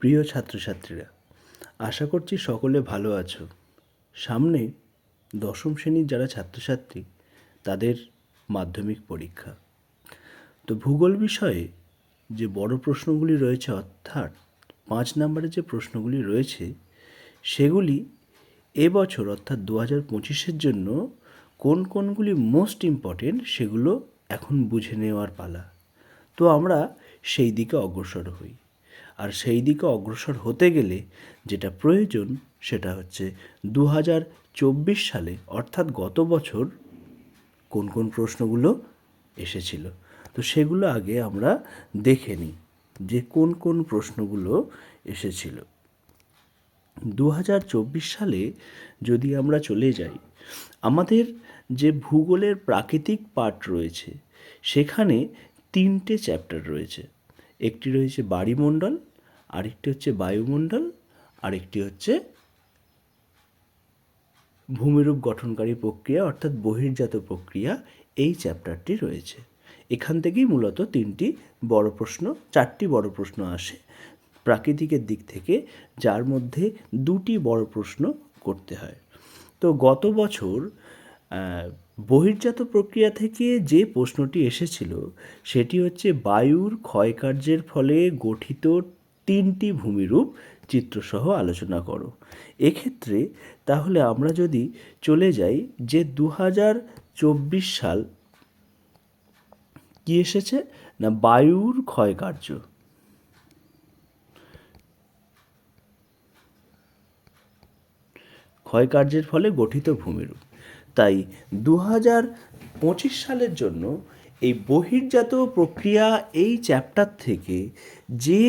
প্রিয় ছাত্রছাত্রীরা, আশা করছি সকলে ভালো আছো। সামনে দশম শ্রেণীর যারা ছাত্রছাত্রী তাদের মাধ্যমিক পরীক্ষা। তো ভূগোল বিষয়ে যে বড় প্রশ্নগুলি রয়েছে, অর্থাৎ 5 নম্বরের যে প্রশ্নগুলি রয়েছে, সেগুলি এবছর অর্থাৎ 2025-এর জন্য কোনগুলি মোস্ট ইম্পর্টেন্ট সেগুলো এখন বুঝে নেওয়ার পালা। তো আমরা সেই দিকে অগ্রসর হই। আর সেই দিকে অগ্রসর হতে গেলে যেটা প্রয়োজন সেটা হচ্ছে 2024 সালে অর্থাৎ গত বছর কোন প্রশ্নগুলো এসেছিল। তো সেগুলো আগে আমরা দেখে নিই যে কোন প্রশ্নগুলো এসেছিল। 2024 সালে যদি আমরা চলে যাই, আমাদের যে ভূগোলের প্রাকৃতিক পাঠ রয়েছে সেখানে 3টে চ্যাপ্টার রয়েছে। একটি রয়েছে বায়ুমণ্ডল, আরেকটি হচ্ছে বায়ুমণ্ডল, আরেকটি হচ্ছে ভূমিরূপ গঠনকারী প্রক্রিয়া অর্থাৎ বহির্জাত প্রক্রিয়া। এই চ্যাপ্টারটি রয়েছে। এখান থেকেই মূলত 3টি বড় প্রশ্ন, 4টি বড় প্রশ্ন আসে প্রাকৃতিকের দিক থেকে, যার মধ্যে 2টি বড় প্রশ্ন করতে হয়। তো গত বছর বহির্জাত প্রক্রিয়া থেকে যে প্রশ্নটি এসেছিল সেটি হচ্ছে বায়ুর ক্ষয়কার্যের ফলে গঠিত 3টি ভূমিরূপ চিত্রসহ আলোচনা করো। এক্ষেত্রে তাহলে আমরা যদি চলে যাই যে 2024 সাল কি এসেছে না, বায়ুর ক্ষয়কার্য। ক্ষয়কার্যের ফলে গঠিত ভূমিরূপ। তাই 2025 সালের জন্য এই বহির্জাত প্রক্রিয়া এই চ্যাপ্টার থেকে যে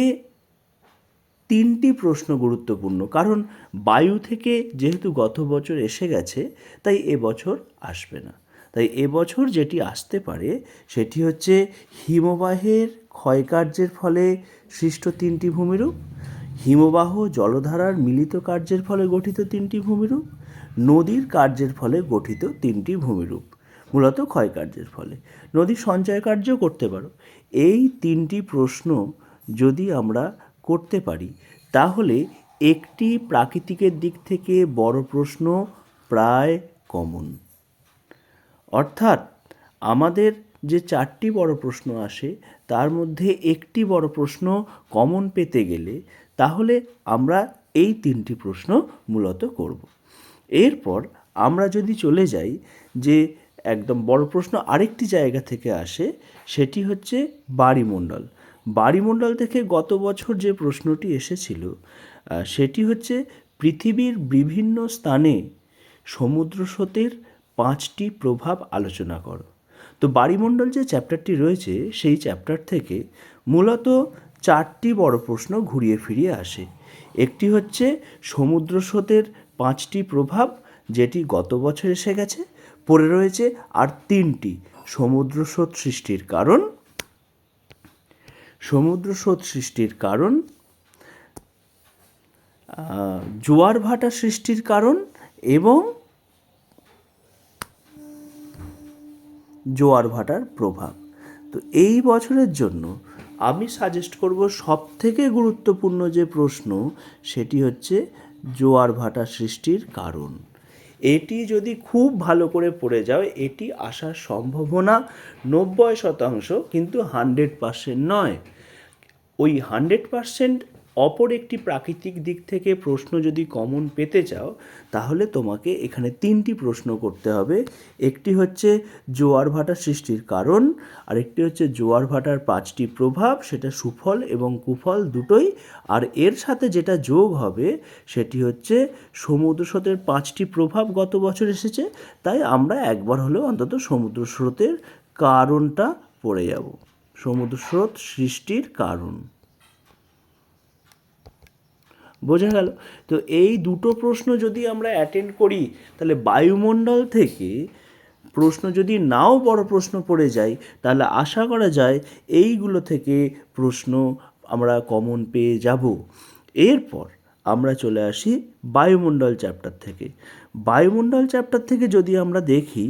3টি প্রশ্ন গুরুত্বপূর্ণ, কারণ বায়ু থেকে যেহেতু গত বছর এসে গেছে তাই এবছর আসবে না। তাই এবছর যেটি আসতে পারে সেটি হচ্ছে হিমবাহের ক্ষয়কার্যের ফলে সৃষ্ট 3টি ভূমিরূপ, হিমবাহ জলধারার মিলিত কার্যের ফলে গঠিত 3টি ভূমিরূপ, নদীর কার্যের ফলে গঠিত 3টি ভূমিরূপ। মূলত ক্ষয়কার্যের ফলে নদীর সঞ্চয় কার্যও করতে পারো। এই 3টি প্রশ্ন যদি আমরা করতে পারি তাহলে একটি প্রাকৃতিকের দিক থেকে বড় প্রশ্ন প্রায় কমন। অর্থাৎ আমাদের যে 4টি বড় প্রশ্ন আসে তার মধ্যে একটি বড় প্রশ্ন কমন পেতে গেলে তাহলে আমরা এই 3টি প্রশ্ন মূলত করব। এরপর আমরা যদি চলে যাই যে একদম বড় প্রশ্ন আরেকটি জায়গা থেকে আসে, সেটি হচ্ছে বায়ুমণ্ডল। বায়ুমণ্ডল থেকে গত বছর যে প্রশ্নটি এসেছিল সেটি হচ্ছে পৃথিবীর বিভিন্ন স্থানে সমুদ্র স্রোতের 5টি প্রভাব আলোচনা করো। তো বায়ুমণ্ডল যে চ্যাপ্টারটি রয়েছে সেই চ্যাপ্টার থেকে মূলত 4টি বড় প্রশ্ন ঘুরিয়ে ফিরিয়ে আসে। একটি হচ্ছে সমুদ্র স্রোতের 5টি প্রভাব, যেটি গত বছর এসে গেছে। পড়ে রয়েছে আর 3টি সমুদ্র স্রোত সৃষ্টির কারণ, সমুদ্র স্রোত সৃষ্টির কারণ, জোয়ার ভাটা সৃষ্টির কারণ এবং জোয়ার ভাটার প্রভাব। তো এই বছরের জন্য আমি সাজেস্ট করব সবথেকে গুরুত্বপূর্ণ যে প্রশ্ন সেটি হচ্ছে জোয়ার ভাটা সৃষ্টির কারণ। এটি যদি খুব ভালো করে পড়ে যাও এটি আসার সম্ভাবনা 90%, কিন্তু 100% নয়। ওই 100% অপর একটি প্রাকৃতিক দিক থেকে প্রশ্ন যদি কমন পেতে চাও তাহলে তোমাকে এখানে 3টি প্রশ্ন করতে হবে। একটি হচ্ছে জোয়ার ভাটা সৃষ্টির কারণ, আরেকটি হচ্ছে জোয়ার ভাটার 5টি প্রভাব, সেটা সুফল এবং কুফল দুটোই, আর এর সাথে যেটা যোগ হবে সেটি হচ্ছে সমুদ্র স্রোতের 5টি প্রভাব গত বছর এসেছে, তাই আমরা একবার হলেও অন্তত সমুদ্র স্রোতের কারণটা পড়ে যাব। সমুদ্র স্রোত সৃষ্টির কারণ বোঝা গেল। তো এই দুটো প্রশ্ন যদি আমরা অ্যাটেন্ড করি তাহলে বায়ুমণ্ডল থেকে প্রশ্ন যদি নাও বড় প্রশ্ন পড়ে যায় তাহলে আশা করা যায় এইগুলো থেকে প্রশ্ন আমরা কমন পেয়ে যাব। এরপর আমরা চলে আসি বায়ুমণ্ডল চ্যাপ্টার থেকে। বায়ুমণ্ডল চ্যাপ্টার থেকে যদি আমরা দেখি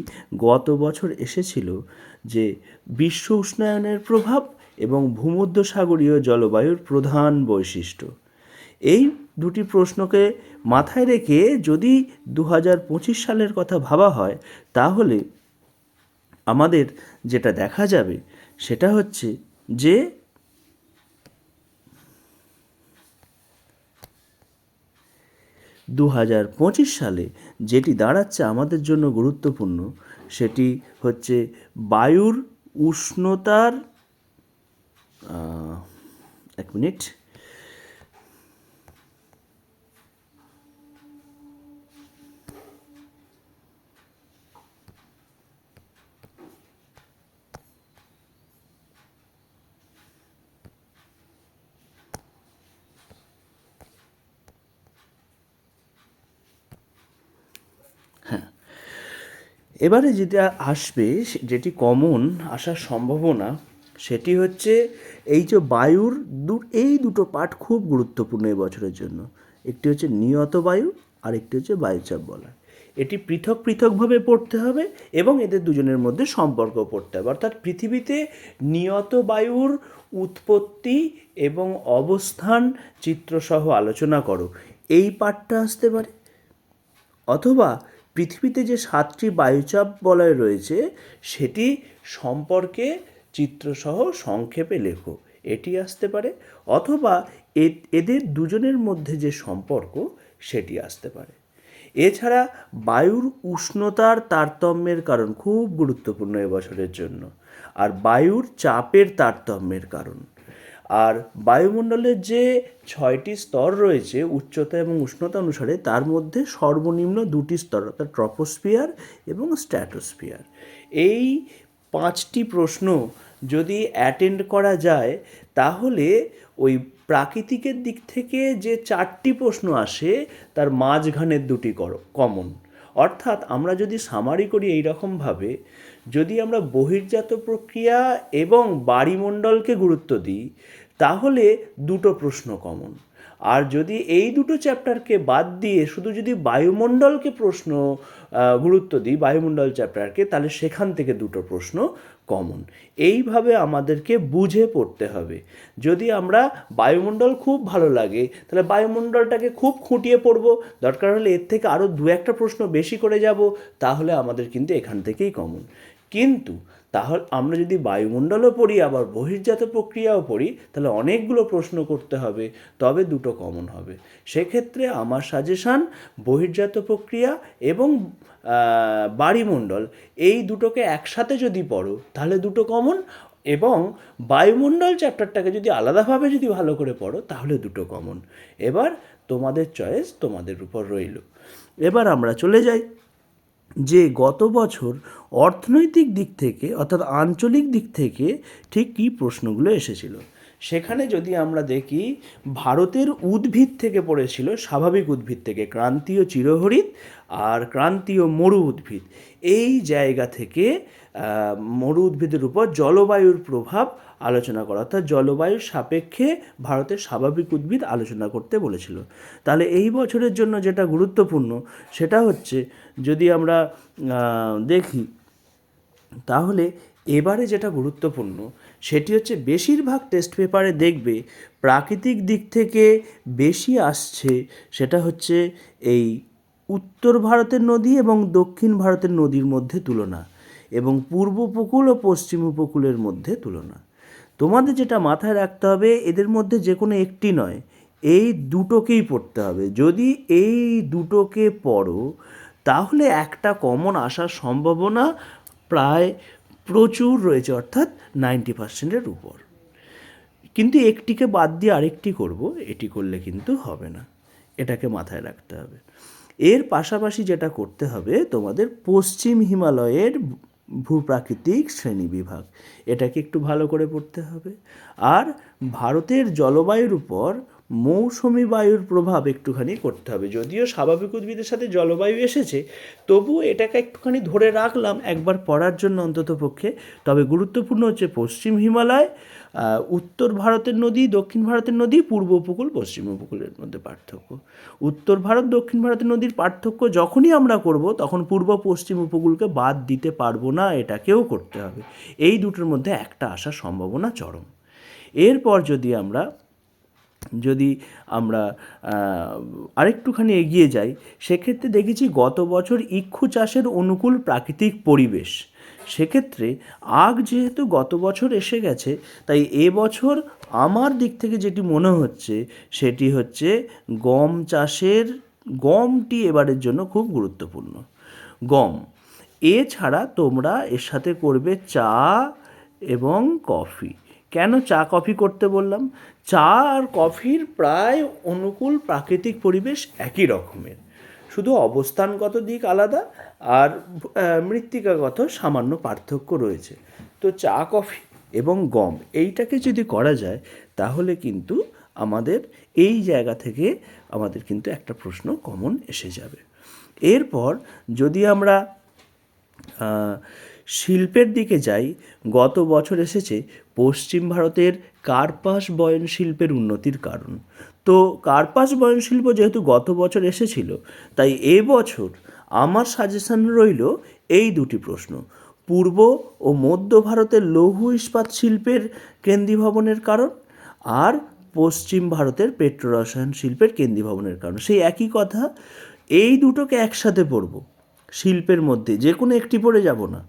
গত বছর এসেছিল যে বিশ্ব উষ্ণায়নের প্রভাব এবং ভূমধ্যসাগরীয় জলবায়ুর প্রধান বৈশিষ্ট্য। এই দুটি প্রশ্নকে মাথায় রেখে যদি 2025 সালের কথা ভাবা হয়, তাহলে আমাদের যেটা দেখা যাবে সেটা হচ্ছে যে 2025 সালে যেটি দাঁড়াচ্ছে আমাদের জন্য গুরুত্বপূর্ণ, সেটি হচ্ছে বায়ুর উষ্ণতার এক মিনিট, এবারে যেটা আসবে, যেটি কমন আসার সম্ভাবনা, সেটি হচ্ছে এই যে বায়ুর এই দুটো পার্ট খুব গুরুত্বপূর্ণ এই বছরের জন্য। একটি হচ্ছে নিয়ত বায়ু আর একটি হচ্ছে বায়ুচাপ বলয়। এটি পৃথক পৃথকভাবে পড়তে হবে এবং এদের দুজনের মধ্যে সম্পর্ক পড়তে হবে। অর্থাৎ পৃথিবীতে নিয়ত বায়ুর উৎপত্তি এবং অবস্থান চিত্রসহ আলোচনা করো, এই পার্টটা আসতে পারে। অথবা পৃথিবীতে যে 7টি বায়ুচাপ বলয় রয়েছে সেটি সম্পর্কে চিত্রসহ সংক্ষেপে লেখো, এটি আসতে পারে। অথবা এদের দুজনের মধ্যে যে সম্পর্ক সেটি আসতে পারে। এছাড়া বায়ুর উষ্ণতার তারতম্যের কারণ খুব গুরুত্বপূর্ণ এবছরের জন্য, আর বায়ুর চাপের তারতম্যের কারণ। আর বায়ুমণ্ডলের যে 6টি স্তর রয়েছে উচ্চতা এবং উষ্ণতা অনুসারে, তার মধ্যে সর্বনিম্ন 2টি স্তর, অর্থাৎ ট্রপোস্ফিয়ার এবং স্ট্র্যাটোস্ফিয়ার। এই 5টি প্রশ্ন যদি অ্যাটেন্ড করা যায়, তাহলে ওই প্রাকৃতিকের দিক থেকে যে 4টি প্রশ্ন আসে তার মাঝখানের 2টি কমন। অর্থাৎ আমরা যদি সামারি করি এই রকমভাবে, যদি আমরা বহির্জাত প্রক্রিয়া এবং বায়ুমণ্ডলকে গুরুত্ব দিই, তাহলে 2টো প্রশ্ন কমন। আর যদি এই দুটো চ্যাপ্টারকে বাদ দিয়ে শুধু যদি বায়ুমণ্ডলকে প্রশ্ন গুরুত্ব দিই, বায়ুমণ্ডল চ্যাপ্টারকে, তাহলে সেখান থেকে 2টো প্রশ্ন কমন। এইভাবে আমাদেরকে বুঝে পড়তে হবে। যদি আমরা বায়ুমণ্ডল খুব ভালো লাগে, তাহলে বায়ুমণ্ডলটাকে খুব খুঁটিয়ে পড়ব, দরকার হলে এর থেকে আরও 2-1টা প্রশ্ন বেশি করে যাব, তাহলে আমাদের কিন্তু এখান থেকেই কমন। কিন্তু তাহলে আমরা যদি বায়ুমণ্ডলও পড়ি আবার বহির্জাত প্রক্রিয়াও পড়ি, তাহলে অনেকগুলো প্রশ্ন করতে হবে, তবে 2টো কমন হবে। সেক্ষেত্রে আমার সাজেশান বহির্জাত প্রক্রিয়া এবং বায়ুমণ্ডল এই দুটোকে একসাথে যদি পড়ো তাহলে 2টো কমন, এবং বায়ুমণ্ডল চ্যাপ্টারটাকে যদি আলাদাভাবে যদি ভালো করে পড়ো তাহলে 2টো কমন। এবার তোমাদের চয়েস তোমাদের উপর রইল। এবার আমরা চলে যাই যে গত বছর অর্থনৈতিক দিক থেকে, অর্থাৎ আঞ্চলিক দিক থেকে ঠিক কী প্রশ্নগুলো এসেছিল। সেখানে যদি আমরা দেখি, ভারতের উদ্ভিদ থেকে পড়েছিল, স্বাভাবিক উদ্ভিদ থেকে, ক্রান্তীয় চিরহরিৎ আর ক্রান্তীয় মরু উদ্ভিদ। এই জায়গা থেকে মরু উদ্ভিদের উপর জলবায়ুর প্রভাব আলোচনা করা, অর্থাৎ জলবায়ুর সাপেক্ষে ভারতের স্বাভাবিক উদ্ভিদ আলোচনা করতে বলেছিল। তাহলে এই বছরের জন্য যেটা গুরুত্বপূর্ণ সেটা হচ্ছে, যদি আমরা দেখি, তাহলে এবারে যেটা গুরুত্বপূর্ণ সেটি হচ্ছে বেশিরভাগ টেস্ট পেপারে দেখবে প্রাকৃতিক দিক থেকে বেশি আসছে, সেটা হচ্ছে এই উত্তর ভারতের নদী এবং দক্ষিণ ভারতের নদীর মধ্যে তুলনা, এবং পূর্ব উপকূল ও পশ্চিম উপকূলের মধ্যে তুলনা। তোমাদের যেটা মাথায় রাখতে হবে, এদের মধ্যে যে কোনো একটি নয়, এই দুটোকেই পড়তে হবে। যদি এই দুটোকে পড়ো তাহলে একটা কমন আসার সম্ভাবনা প্রায় প্রচুর রয়েছে, অর্থাৎ 90%-এর উপর। কিন্তু একটিকে বাদ দিয়ে আরেকটি করব, এটি করলে কিন্তু হবে না, এটাকে মাথায় রাখতে হবে। এর পাশাপাশি যেটা করতে হবে, তোমাদের পশ্চিম হিমালয়ের ভূপ্রাকৃতিক শ্রেণীবিভাগ, এটাকে একটু ভালো করে পড়তে হবে। আর ভারতের জলবায়ুর উপর মৌসুমি বায়ুর প্রভাব একটুখানি করতে হবে। যদিও স্বাভাবিক উদ্ভিদের সাথে জলবায়ু এসেছে, তবু এটাকে একটুখানি ধরে রাখলাম একবার পড়ার জন্য অন্তত পক্ষে। তবে গুরুত্বপূর্ণ হচ্ছে পশ্চিম হিমালয়, উত্তর ভারতের নদী, দক্ষিণ ভারতের নদী, পূর্ব উপকূল, পশ্চিম উপকূলের মধ্যে পার্থক্য। উত্তর ভারত দক্ষিণ ভারতের নদীর পার্থক্য যখনই আমরা করব, তখন পূর্ব পশ্চিম উপকূলকে বাদ দিতে পারবো না, এটাকেও করতে হবে। এই দুটোর মধ্যে একটা আসার সম্ভাবনা চরম। এরপর যদি আমরা যদি আমরা আরেকটুখানি এগিয়ে যাই, সেক্ষেত্রে দেখেছি গত বছর ইক্ষু চাষের অনুকূল প্রাকৃতিক পরিবেশ। সেক্ষেত্রে আখ যেহেতু গত বছর এসে গেছে, তাই এবছর আমার দিক থেকে যেটি মনে হচ্ছে সেটি হচ্ছে গম চাষের, গমটি এবারের জন্য খুব গুরুত্বপূর্ণ। গম এছাড়া তোমরা এর সাথে করবে চা এবং কফি। কেন চা কফি করতে বললাম? চা আর কফির প্রায় অনুকূল প্রাকৃতিক পরিবেশ একই রকমের, শুধু অবস্থানগত দিক আলাদা আর মৃত্তিকাগত সামান্য পার্থক্য রয়েছে। তো চা কফি এবং গম এইটাকে যদি করা যায় তাহলে কিন্তু আমাদের এই জায়গা থেকে আমাদের কিন্তু একটা প্রশ্ন কমন এসে যাবে। এরপর যদি আমরা শিল্পের দিকে যাই, গত বছর এসেছে পশ্চিম ভারতের কার্পাস বয়ন শিল্পের উন্নতির কারণ। তো কার্পাস বয়ন শিল্প যেহেতু গত বছর এসেছিল, তাই এবছর আমার সাজেশন রইল এই দুটি প্রশ্ন: পূর্ব ও মধ্য ভারতের লৌহ ইস্পাত শিল্পের কেন্দ্রীভবনের কারণ, আর পশ্চিম ভারতের পেট্রোরসায়ন শিল্পের কেন্দ্রীভবনের কারণ। সেই একই কথা, এই দুটোকে একসাথে পড়ব, শিল্পের মধ্যে যে কোনো একটি পড়ে যাব না।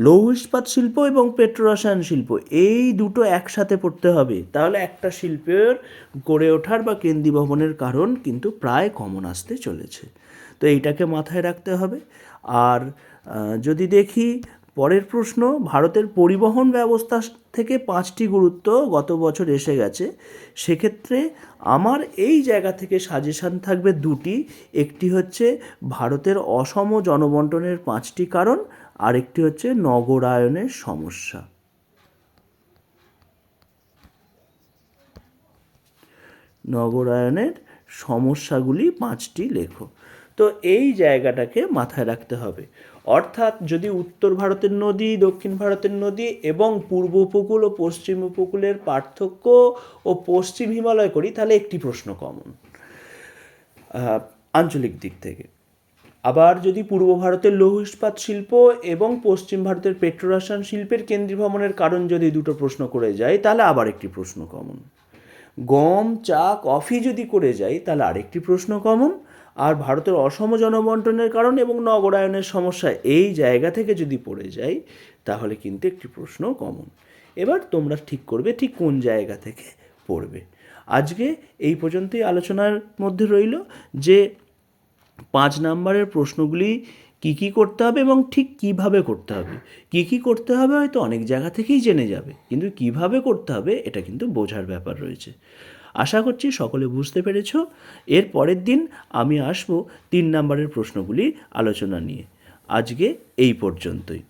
লৌহ ইস্পাত শিল্প এবং পেট্রোরসায়ন শিল্প এই দুটো একসাথে পড়তে হবে, তাহলে একটা শিল্পের গড়ে ওঠার বা কেন্দ্রীভবনের কারণ কিন্তু প্রায় কমন আসতে চলেছে। তো এইটাকে মাথায় রাখতে হবে। আর যদি দেখি পরের প্রশ্ন, ভারতের পরিবহন ব্যবস্থা থেকে 5টি গুরুত্ব গত বছর এসে গেছে। সেক্ষেত্রে আমার এই জায়গা থেকে সাজেশান থাকবে দুটি, একটি হচ্ছে ভারতের অসম জনবন্টনের 5টি কারণ, আরেকটি হচ্ছে নগরায়নের সমস্যা। নগরায়নের সমস্যাগুলি 5টি লেখো। তো এই জায়গাটাকে মাথায় রাখতে হবে। অর্থাৎ যদি উত্তর ভারতের নদী, দক্ষিণ ভারতের নদী এবং পূর্ব উপকূল ও পশ্চিম উপকূলের পার্থক্য ও পশ্চিম হিমালয় করি, তাহলে একটি প্রশ্ন কমন আঞ্চলিক দিক থেকে। আবার যদি পূর্ব ভারতের লৌহ ইস্পাত শিল্প এবং পশ্চিম ভারতের পেট্রোরসায়ন শিল্পের কেন্দ্রীভবনের কারণ যদি দুটো প্রশ্ন করে যায়, তাহলে আবার একটি প্রশ্ন কমন। গম, চা, কফি যদি করে যাই তাহলে আরেকটি প্রশ্ন কমন। আর ভারতের অসম জনবন্টনের কারণ এবং নগরায়নের সমস্যা এই জায়গা থেকে যদি পড়ে যাই তাহলে কিন্তু একটি প্রশ্ন কমন। এবার তোমরা ঠিক করবে ঠিক কোন জায়গা থেকে পড়বে। আজকে এই পর্যন্তই আলোচনার মধ্যে রইল যে 5 নম্বরের প্রশ্নগুলি কী করতে হবে এবং ঠিক কিভাবে করতে হবে। কী করতে হবে হয়তো অনেক জায়গা থেকেই জেনে যাবে, কিন্তু কিভাবে করতে হবে এটা কিন্তু বোঝার ব্যাপার রয়েছে। আশা করছি সকলে বুঝতে পেরেছ। এর পরের দিন আমি আসব 3 নম্বরের প্রশ্নগুলি আলোচনা নিয়ে। আজকে এই পর্যন্তই।